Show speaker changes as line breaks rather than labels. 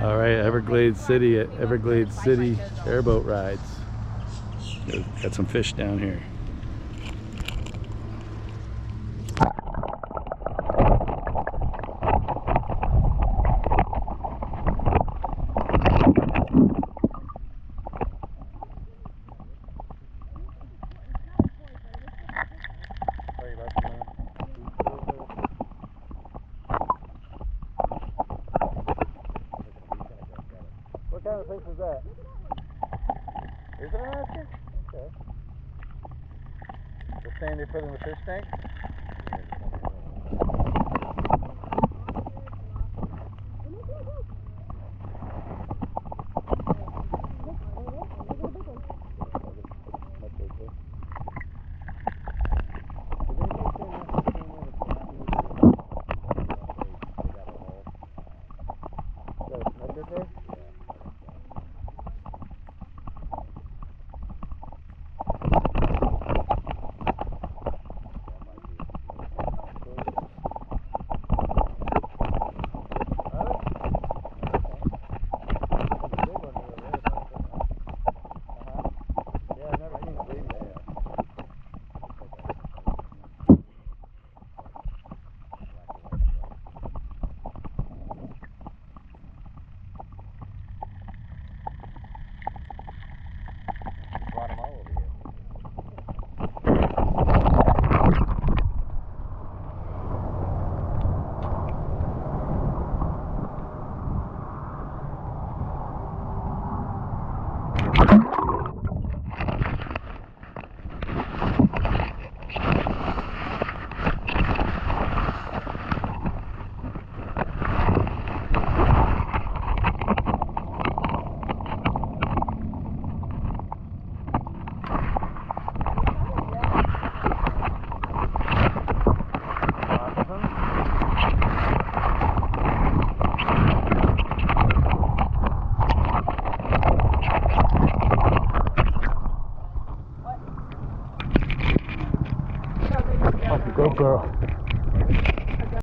All right, Everglades City at Everglades City airboat rides. Got some fish down here.
What kind of fish is that? Is it an Alaska? Okay. The same they put in the fish tank? Brought them all over here.
Go girl.